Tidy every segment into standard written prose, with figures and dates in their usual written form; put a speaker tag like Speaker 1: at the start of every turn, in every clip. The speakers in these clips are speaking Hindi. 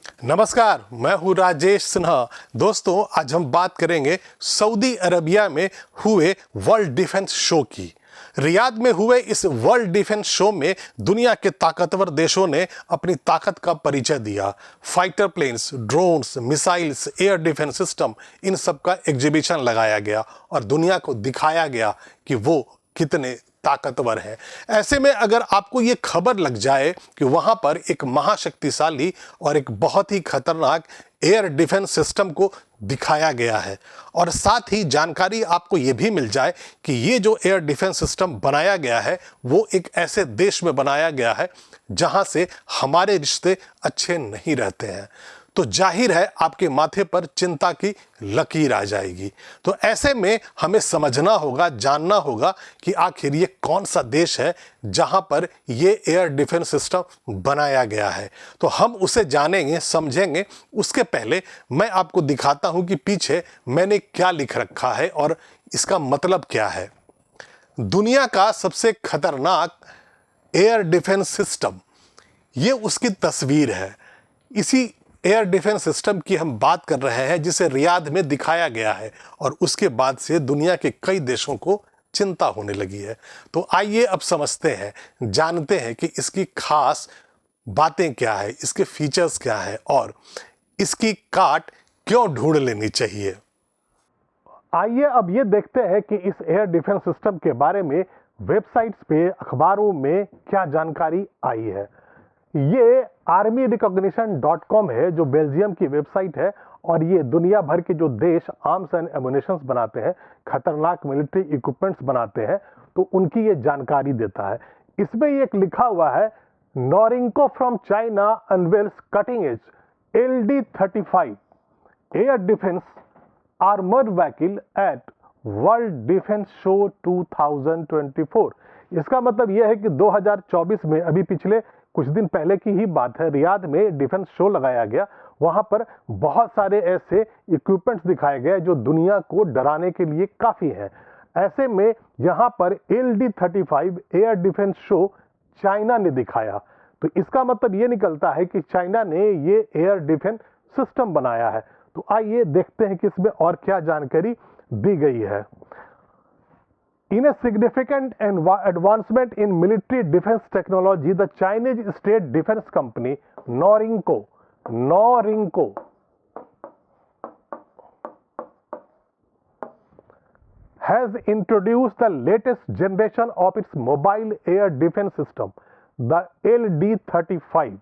Speaker 1: नमस्कार, मैं हूँ राजेश सिन्हा। दोस्तों, आज हम बात करेंगे सऊदी अरबिया में हुए वर्ल्ड डिफेंस शो की। रियाद में हुए इस वर्ल्ड डिफेंस शो में दुनिया के ताकतवर देशों ने अपनी ताकत का परिचय दिया। Fighter planes, drones, missiles, air defence system, इन सब का एग्जीबिशन लगाया गया और दुनिया को दिखाया गया कि वो कितने ताकतवर है। ऐसे में अगर आपको ये खबर लग जाए कि वहां पर एक महाशक्तिशाली और एक बहुत ही खतरनाक एयर डिफेंस सिस्टम को दिखाया गया है और साथ ही जानकारी आपको ये भी मिल जाए कि ये जो एयर डिफेंस सिस्टम बनाया गया है वो एक ऐसे देश में बनाया गया है जहां से हमारे रिश्ते अच्छे नहीं रहते हैं, तो जाहिर है आपके माथे पर चिंता की लकीर आ जाएगी। तो ऐसे में हमें समझना होगा, जानना होगा कि आखिर ये कौन सा देश है जहां पर ये एयर डिफेंस सिस्टम बनाया गया है। तो हम उसे जानेंगे, समझेंगे। उसके पहले मैं आपको दिखाता हूं कि पीछे मैंने क्या लिख रखा है और इसका मतलब क्या है। दुनिया का सबसे खतरनाक एयर डिफेंस सिस्टम, ये उसकी तस्वीर है। इसी एयर डिफेंस सिस्टम की हम बात कर रहे हैं जिसे रियाद में दिखाया गया है और उसके बाद से दुनिया के कई देशों को चिंता होने लगी है। तो आइए अब समझते हैं, जानते हैं कि इसकी खास बातें क्या है, इसके फीचर्स क्या है और इसकी काट क्यों ढूंढ लेनी चाहिए। आइए अब ये देखते हैं कि इस एयर डिफेंस सिस्टम के बारे में वेबसाइट्स पे, अखबारों में क्या जानकारी आई है। ये armyrecognition.com है जो बेल्जियम की वेबसाइट है और ये दुनिया भर के जो देश आर्म्स एंड एमुनेशंस बनाते हैं, खतरनाक मिलिट्री इक्विपमेंट्स बनाते हैं, तो उनकी ये जानकारी देता है। इसमें ये एक लिखा हुआ है, Norinco from China unveils cutting edge LD-35 air defence armoured vehicle at world defence show 2024। इसका मतलब यह है कि 2024 में, अभी पिछले कुछ दिन पहले की ही बात है, रियाद में डिफेंस शो लगाया गया। वहां पर बहुत सारे ऐसे इक्विपमेंट्स दिखाए गए जो दुनिया को डराने के लिए काफी है। ऐसे में यहां पर LD-35 air defence show China ने दिखाया, तो इसका मतलब ये निकलता है कि चाइना ने ये एयर डिफेंस सिस्टम बनाया है। तो आइए देखते हैं कि इसमें और क्या जानकारी दी गई है। In a significant advancement in military defense technology, the Chinese state defense company Norinco has introduced the latest generation of its mobile air defense system, the LD-35.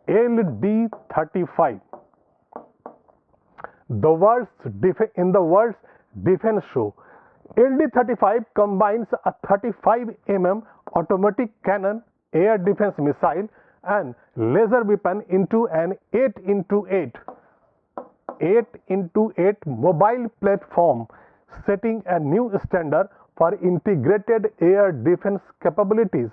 Speaker 1: LD-35. In the world's defense show, LD-35 combines a 35 mm automatic cannon, air defense missile and laser weapon into an 8x8 mobile platform, setting a new standard for integrated air defense capabilities.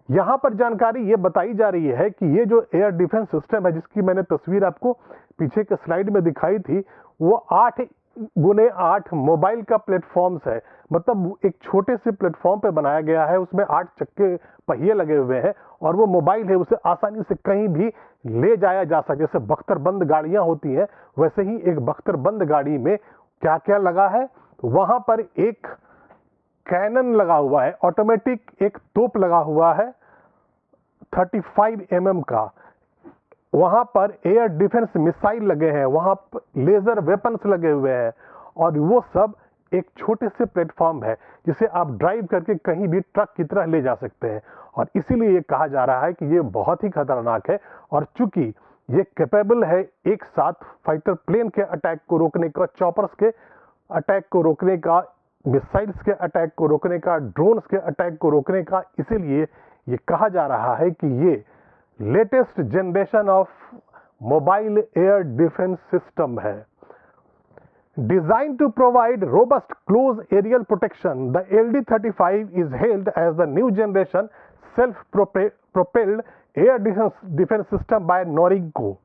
Speaker 1: यहाँ पर जानकारी ये बताई जा रही है कि ये जो एयर डिफेंस सिस्टम है, जिसकी मैंने तस्वीर आपको पीछे के स्लाइड में दिखाई थी, वो 8x8 मोबाइल का प्लेटफॉर्म्स है। मतलब एक छोटे से प्लेटफॉर्म पे बनाया गया है, उसमें 8 चक्के पहिए लगे हुए हैं और वो मोबाइल है, उसे आसानी से कहीं भी ले जाया जा सकता है। जैसे बख्तरबंद गाड़ियां होती हैं, वैसे ही एक बख्तरबंद गाड़ी में क्या क्या लगा है, तो वहां पर एक कैनन लगा हुआ है, ऑटोमेटिक एक तोप लगा हुआ है 35 mm का। वहां पर एयर डिफेंस मिसाइल लगे हैं, वहां पर लेजर वेपन्स लगे हुए हैं और वो सब एक छोटे से प्लेटफॉर्म है जिसे आप ड्राइव करके कहीं भी ट्रक की तरह ले जा सकते हैं। और इसीलिए ये कहा जा रहा है कि ये बहुत ही खतरनाक है और चूंकि ये कैपेबल है एक साथ फाइटर प्लेन के अटैक को रोकने का, चॉपर्स के अटैक को रोकने का, मिसाइल्स के अटैक को रोकने का, ड्रोन्स के अटैक को रोकने का, इसीलिए ये कहा जा रहा है कि ये latest generation of mobile air defence system है। Designed to provide robust close aerial protection, the LD-35 is hailed as the new generation self-propelled air defense system by Norinco.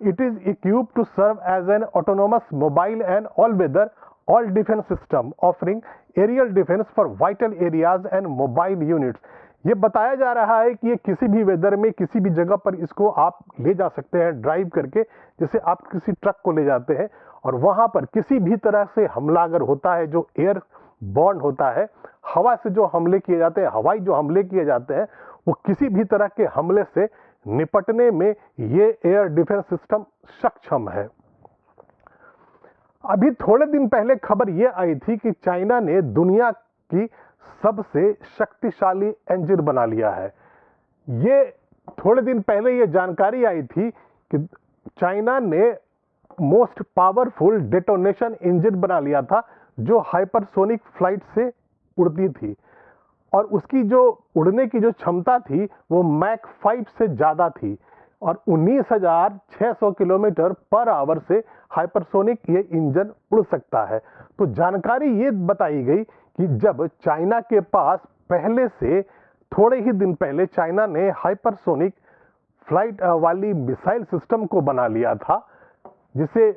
Speaker 1: It is equipped to serve as an autonomous mobile and all-weather all defense system offering aerial defense for vital areas and mobile units. ये बताया जा रहा है कि ये किसी भी वेदर में किसी भी जगह पर इसको आप ले जा सकते हैं ड्राइव करके, जैसे आप किसी ट्रक को ले जाते हैं और वहां पर किसी भी तरह से हमला अगर होता है जो एयर बॉर्न होता है, हवा से जो हमले किए जाते हैं, हवाई जो हमले किए जाते हैं, वो किसी भी तरह के हमले से निपटने में ये एयर डिफेंस सिस्टम सक्षम है। अभी थोड़े दिन पहले खबर ये आई थी कि चाइना ने दुनिया की सबसे शक्तिशाली इंजन बना लिया है। ये थोड़े दिन पहले ये जानकारी आई थी कि चाइना ने मोस्ट पावरफुल डेटोनेशन इंजन बना लिया था जो हाइपरसोनिक फ्लाइट से उड़ती थी और उसकी जो उड़ने की जो क्षमता थी वो मैक 5 से ज़्यादा थी और 19,600 किलोमीटर पर आवर से हाइपरसोनिक ये इंजन उड़ सकता है। तो जानकारी ये बताई गई कि जब चाइना के पास पहले से थोड़े ही दिन पहले चाइना ने हाइपरसोनिक फ्लाइट वाली मिसाइल सिस्टम को बना लिया था जिसे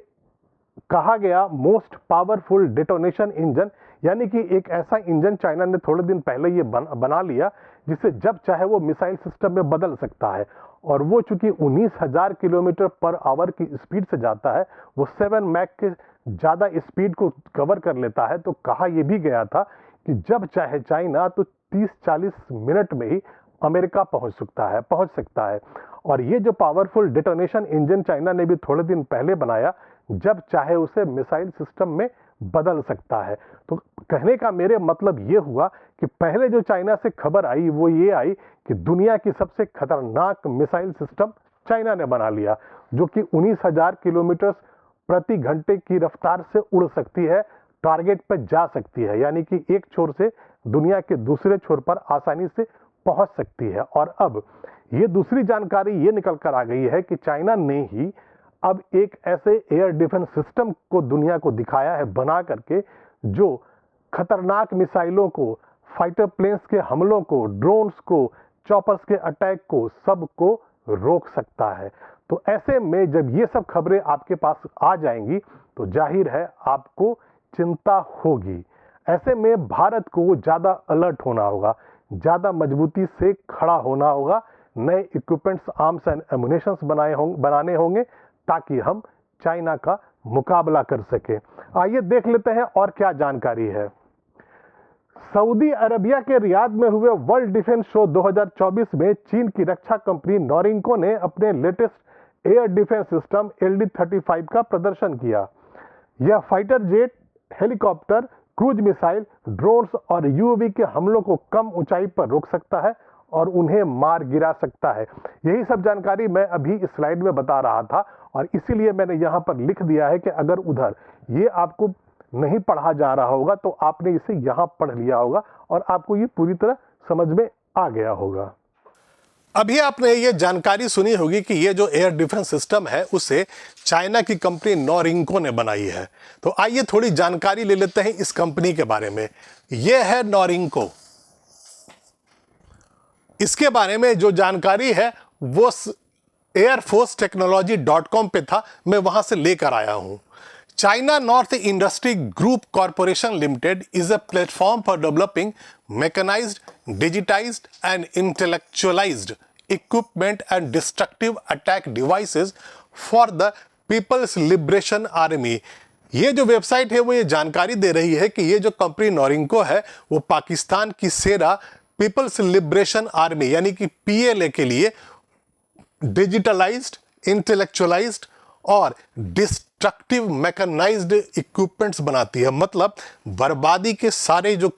Speaker 1: कहा गया मोस्ट पावरफुल डेटोनेशन इंजन, यानी कि एक ऐसा इंजन चाइना ने थोड़े दिन पहले ये बना लिया जिसे जब चाहे वो मिसाइल सिस्टम में बदल सकता है। और वो चूंकि 19,000 किलोमीटर पर आवर की स्पीड से जाता है, वो 7 मैक के ज़्यादा स्पीड को कवर कर लेता है। तो कहा यह भी गया था कि जब चाहे चाइना तो 30-40 मिनट में ही अमेरिका पहुंच सकता है। और ये जो पावरफुल डेटोनेशन इंजन चाइना ने भी थोड़े दिन पहले बनाया, जब चाहे उसे मिसाइल सिस्टम में बदल सकता है। तो कहने का मेरे मतलब ये हुआ कि पहले जो चाइना से खबर आई वो ये आई कि दुनिया की सबसे खतरनाक मिसाइल सिस्टम चाइना ने बना लिया, जो कि 19,000 किलोमीटर प्रति घंटे की रफ्तार से उड़ सकती है, टारगेट पर जा सकती है, यानी कि एक छोर से दुनिया के दूसरे छोर पर आसानी से पहुंच सकती है। और अब ये दूसरी जानकारी ये निकल कर आ गई है कि चाइना ने ही अब एक ऐसे एयर डिफेंस सिस्टम को दुनिया को दिखाया है बना करके जो खतरनाक मिसाइलों को, फाइटर प्लेन्स के हमलों को, ड्रोन्स को, चॉपर्स के अटैक को, सबको रोक सकता है। तो ऐसे में जब ये सब खबरें आपके पास आ जाएंगी तो जाहिर है आपको चिंता होगी। ऐसे में भारत को ज़्यादा अलर्ट होना होगा, ज़्यादा मजबूती से खड़ा होना होगा, नए इक्विपमेंट्स, आर्म्स एंड एमुनेशंस बनाने होंगे ताकि हम चाइना का मुकाबला कर सके। आइए देख लेते हैं और क्या जानकारी है। सऊदी अरबिया के रियाद में हुए वर्ल्ड डिफेंस शो 2024 में चीन की रक्षा कंपनी नोरिंको ने अपने latest air defence system LD-35 का प्रदर्शन किया। यह fighter jet, helicopter, cruise missile, drones और UAV के हमलों को कम ऊंचाई पर रोक सकता है और उन्हें मार गिरा सकता है। यही सब जानकारी मैं अभी इस स्लाइड में बता रहा था और इसीलिए मैंने यहाँ पर लिख दिया है कि अगर उधर ये आपको नहीं पढ़ा जा रहा होगा तो आपने इसे यहाँ पढ़ लिया होगा और आपको ये पूरी तरह समझ में आ गया होगा। अभी आपने ये जानकारी सुनी होगी कि ये जो एयर डिफेंस सिस्टम है उसे चाइना की कंपनी नोरिंको ने बनाई है। तो आइए थोड़ी जानकारी ले लेते हैं इस कंपनी के बारे में। ये है नोरिंको। इसके बारे में जो जानकारी है वो airforceTechnology.com पे था, मैं वहां से लेकर आया हूं। China North Industry Group Corporation Limited is a platform for developing mechanized, digitized and intellectualized equipment and destructive attack devices for the People's Liberation Army। ये जो वेबसाइट है वो ये जानकारी दे रही है कि ये जो कंपनी नोरिंको है वो पाकिस्तान की सेना पीपल्स लिबरेशन आर्मी यानी कि PLA के लिए डिजिटलाइज्ड, इंटेलेक्चुअलाइज्ड और डिस्ट्रक्टिव मैकेनाइज्ड इक्विपमेंट्स बनाती है। मतलब बर्बादी के सारे जो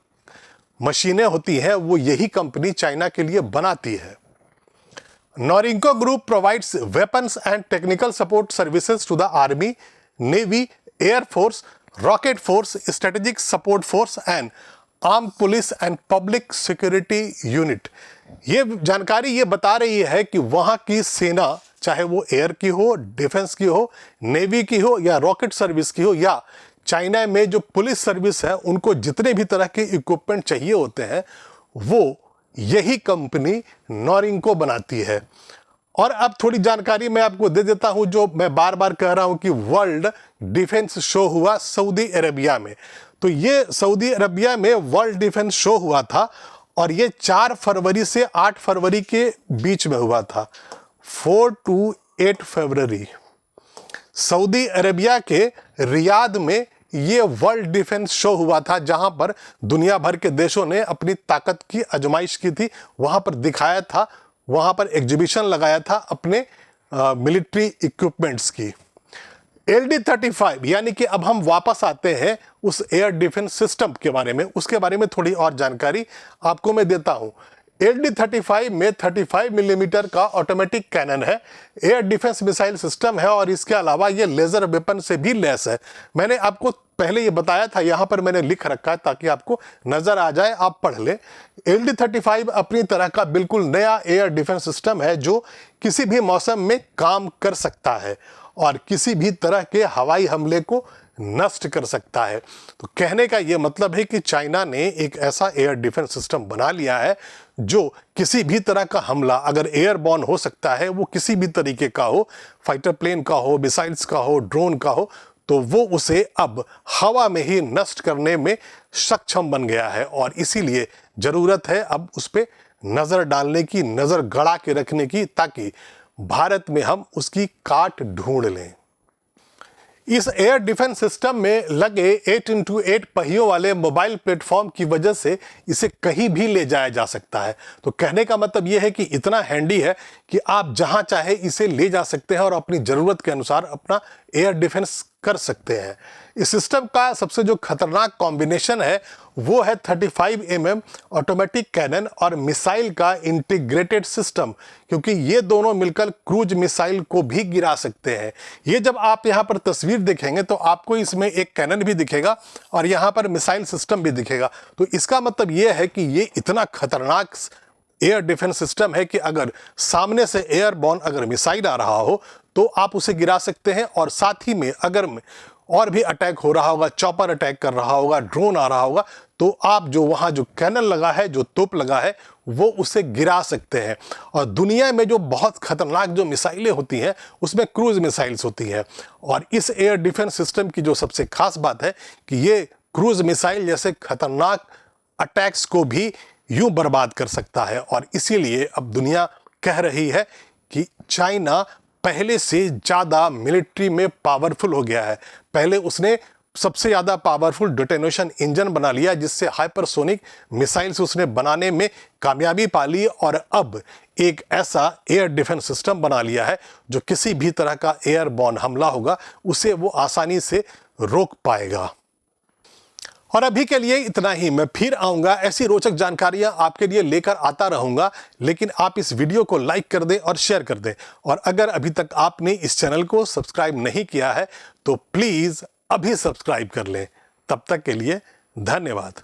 Speaker 1: मशीनें होती हैं वो यही कंपनी चाइना के लिए बनाती है। Norinco group provides weapons and technical support services to the army, navy, air force, rocket force, strategic support force and arm police and public security unit. ये जानकारी ये बता रही है कि वहाँ की सेना, चाहे वो एयर की हो, डिफेंस की हो, नेवी की हो या रॉकेट सर्विस की हो या चाइना में जो पुलिस सर्विस है, उनको जितने भी तरह के इक्विपमेंट चाहिए होते हैं वो यही कंपनी नोरिंको बनाती है। और अब थोड़ी जानकारी मैं आपको दे देता हूं जो मैं बार बार कह रहा हूं कि वर्ल्ड डिफेंस शो हुआ सऊदी अरेबिया में। तो ये सऊदी अरेबिया में वर्ल्ड डिफेंस शो हुआ था और ये 4 फरवरी से 8 फरवरी के बीच में हुआ था, 4 to 8 फरवरी। सऊदी अरेबिया के रियाद में ये वर्ल्ड डिफेंस शो हुआ था, जहां पर दुनिया भर के देशों ने अपनी ताकत की आजमाइश की थी, वहां पर दिखाया था, वहां पर एग्जीबिशन लगाया था अपने मिलिट्री इक्विपमेंट्स की। LD-35 यानी कि अब हम वापस आते हैं उस एयर डिफेंस सिस्टम के बारे में, उसके बारे में थोड़ी और जानकारी आपको मैं देता हूं। LD-35 में 35 मिलीमीटर का ऑटोमेटिक कैनन है, एयर डिफेंस मिसाइल सिस्टम है और इसके अलावा ये लेजर वेपन से भी लैस है। मैंने आपको पहले ये बताया था, यहां पर मैंने लिख रखा है ताकि आपको नजर आ जाए, आप पढ़ लें। LD-35 अपनी तरह का बिल्कुल नया एयर डिफेंस सिस्टम है जो किसी भी मौसम में काम कर सकता है और किसी भी तरह के हवाई हमले को नष्ट कर सकता है। तो कहने का यह मतलब है कि चाइना ने एक ऐसा एयर डिफेंस सिस्टम बना लिया है जो किसी भी तरह का हमला, अगर एयरबॉर्न हो सकता है, वो किसी भी तरीके का हो, फाइटर प्लेन का हो, मिसाइल्स का हो, ड्रोन का हो, तो वो उसे अब हवा में ही नष्ट करने में सक्षम बन गया है। और इसीलिए जरूरत है अब उस पर नजर डालने की, नजर गड़ा के रखने की, ताकि भारत में हम उसकी काट ढूंढ लें। इस एयर डिफेंस सिस्टम में लगे 8x8 पहियों वाले मोबाइल प्लेटफॉर्म की वजह से इसे कहीं भी ले जाया जा सकता है। तो कहने का मतलब यह है कि इतना हैंडी है कि आप जहां चाहे इसे ले जा सकते हैं और अपनी ज़रूरत के अनुसार अपना एयर डिफेंस कर सकते हैं। इस सिस्टम का सबसे जो खतरनाक कॉम्बिनेशन है वो है 35 mm ऑटोमेटिक कैनन और मिसाइल का इंटीग्रेटेड सिस्टम, क्योंकि ये दोनों मिलकर क्रूज मिसाइल को भी गिरा सकते हैं। ये जब आप यहाँ पर तस्वीर देखेंगे तो आपको इसमें एक कैनन भी दिखेगा और यहाँ पर मिसाइल सिस्टम भी दिखेगा। तो इसका मतलब ये है कि ये इतना खतरनाक एयर डिफेंस सिस्टम है कि अगर सामने से एयरबॉर्न अगर मिसाइल आ रहा हो तो आप उसे गिरा सकते हैं, और साथ ही में अगर और भी अटैक हो रहा होगा, चॉपर अटैक कर रहा होगा, ड्रोन आ रहा होगा, तो आप जो वहाँ जो कैनन लगा है, जो तोप लगा है, वो उसे गिरा सकते हैं। और दुनिया में जो बहुत खतरनाक जो मिसाइलें होती हैं उसमें क्रूज मिसाइल्स होती हैं, और इस एयर डिफेंस सिस्टम की जो सबसे खास बात है कि ये क्रूज मिसाइल जैसे खतरनाक अटैक्स को भी यूं बर्बाद कर सकता है। और इसीलिए अब दुनिया कह रही है कि चाइना पहले से ज़्यादा मिलिट्री में पावरफुल हो गया है। पहले उसने सबसे ज़्यादा पावरफुल डिटोनेशन इंजन बना लिया, जिससे हाइपरसोनिक मिसाइल्स उसने बनाने में कामयाबी पा ली, और अब एक ऐसा एयर डिफेंस सिस्टम बना लिया है जो किसी भी तरह का एयरबॉर्न हमला होगा उसे वो आसानी से रोक पाएगा। और अभी के लिए इतना ही। मैं फिर आऊंगा, ऐसी रोचक जानकारियां आपके लिए लेकर आता रहूंगा, लेकिन आप इस वीडियो को लाइक कर दें और शेयर कर दें। और अगर अभी तक आपने इस चैनल को सब्सक्राइब नहीं किया है तो प्लीज़ अभी सब्सक्राइब कर लें। तब तक के लिए धन्यवाद।